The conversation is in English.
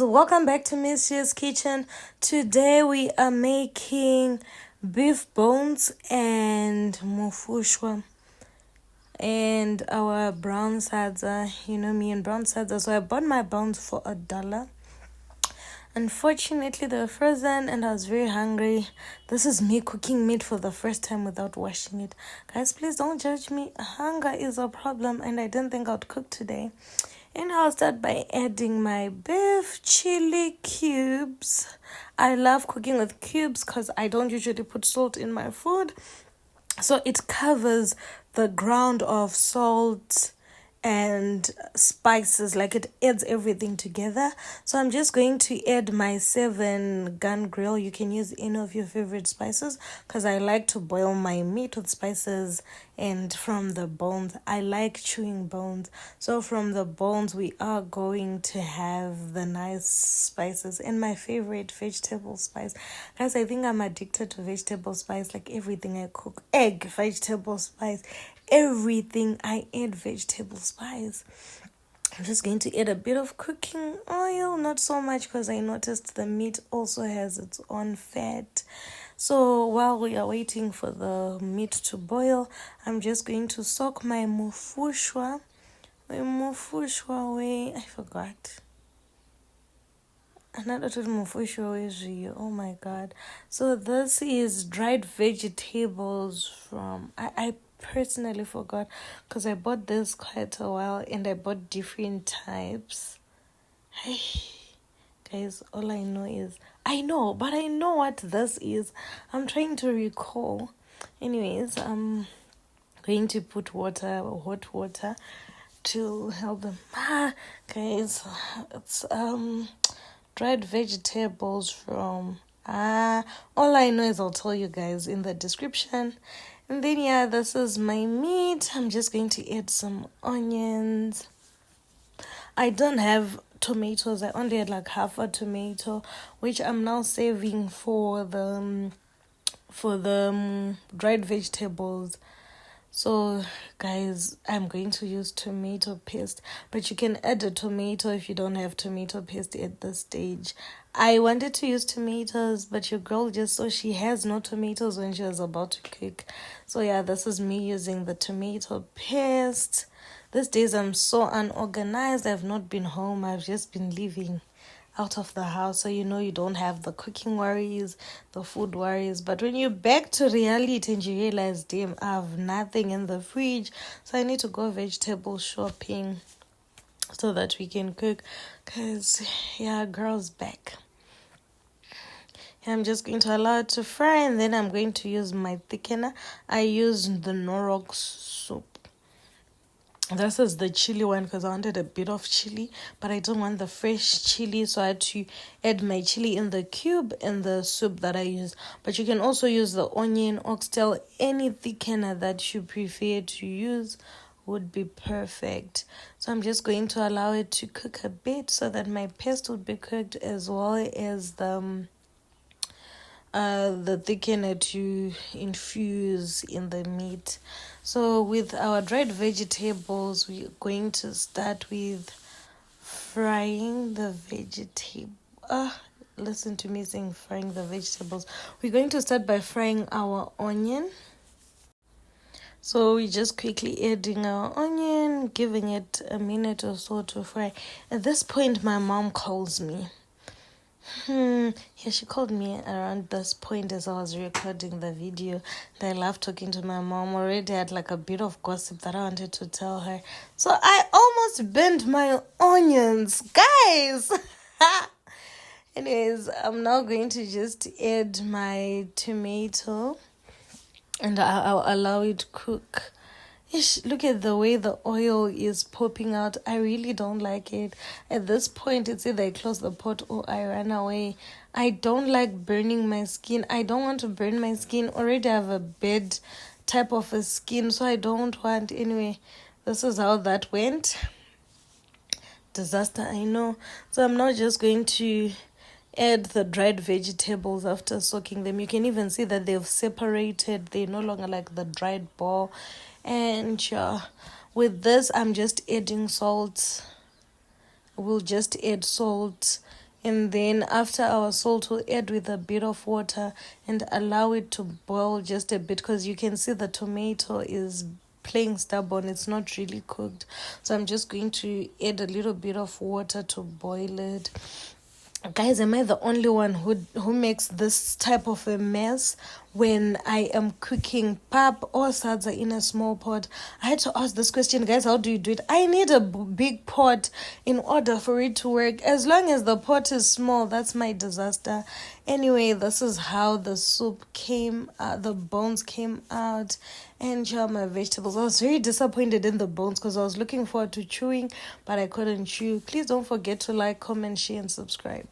welcome back to Missy's Kitchen. Today we are making beef bones and mufushwa and our brown sadza. You know me and brown sadza, so I bought my bones for $1. Unfortunately, they were frozen and I was very hungry. This is me cooking meat for the first time without washing it. Guys, please don't judge me. Hunger is a problem and I didn't think I'd cook today. And I'll start by adding my beef chili cubes. I love cooking with cubes because I don't usually put salt in my food. So it covers the ground of salt and spices, like it adds everything together. So I'm just going to add my 7-gun grill. You can use any of your favorite spices because I like to boil my meat with spices. And from the bones, I like chewing bones, so from the bones we are going to have the nice spices and my favorite vegetable spice. Guys, I think I'm addicted to vegetable spice. Like everything I cook, egg, vegetable spice, everything I add vegetable spice. I'm just going to add a bit of cooking oil, not so much because I noticed the meat also has its own fat. So while we are waiting for the meat to boil, I'm just going to soak my mufushwa. I forgot. Another mufushwa is real. Oh my god. So this is dried vegetables from I personally forgot because I bought this quite a while and I bought different types. Guys, all I know is I know what this is. I'm trying to recall. Anyways, I'm going to put hot water to help them. Guys, it's dried vegetables from all I know is I'll tell you guys in the description. And then yeah, this is my meat. I'm just going to add some onions. I don't have tomatoes. I only had like half a tomato, which I'm now saving for the dried vegetables. So guys, I'm going to use tomato paste, but you can add a tomato if you don't have tomato paste at this stage. I wanted to use tomatoes, but your girl just saw she has no tomatoes when she was about to cook. So yeah, this is me using the tomato paste. These days I'm so unorganized. I've not been home. I've just been living out of the house, so you know you don't have the cooking worries, the food worries. But when you're back to reality and you realize, damn, I have nothing in the fridge, so I need to go vegetable shopping so that we can cook. Because yeah, girl's back. I'm just going to allow it to fry, and then I'm going to use my thickener. I used the Norok soup. This is the chili one because I wanted a bit of chili, but I don't want the fresh chili, so I had to add my chili in the cube in the soup that I use. But you can also use the onion, oxtail, any thickener that you prefer to use would be perfect. So I'm just going to allow it to cook a bit so that my paste would be cooked as well as the thickener to infuse in the meat. So with our dried vegetables, we're going to start with frying the vegetable. Listen to me saying frying the vegetables. We're going to start by frying our onion. So we're just quickly adding our onion, giving it a minute or so to fry. At this point, my mom calls me. Yeah, she called me around this point as I was recording the video. And I love talking to my mom. Already had like a bit of gossip that I wanted to tell her. So I almost burned my onions, guys. Anyways, I'm now going to just add my tomato and I'll allow it to cook. Ish, look at the way the oil is popping out. I really don't like it. At this point, it's either I close the pot or I run away. I don't like burning my skin. I don't want to burn my skin. Already I have a bad type of a skin, so I don't want. Anyway, this is how that went. Disaster, I know. So I'm now just going to add the dried vegetables after soaking them. You can even see that they've separated. They're no longer like the dried ball. And with this, I'm just adding salt. We'll just add salt And then after our salt, we'll add with a bit of water and allow it to boil just a bit, because you can see the tomato is playing stubborn. It's not really cooked. So I'm just going to add a little bit of water to boil it. Guys, am I the only one who makes this type of a mess when I am cooking pap or sadza in a small pot? I had to ask this question, guys, how do you do it? I need a big pot in order for it to work. As long as the pot is small, that's my disaster. Anyway, this is how the soup came, the bones came out, and my vegetables. I was very disappointed in the bones because I was looking forward to chewing, but I couldn't chew. Please don't forget to like, comment, share, and subscribe.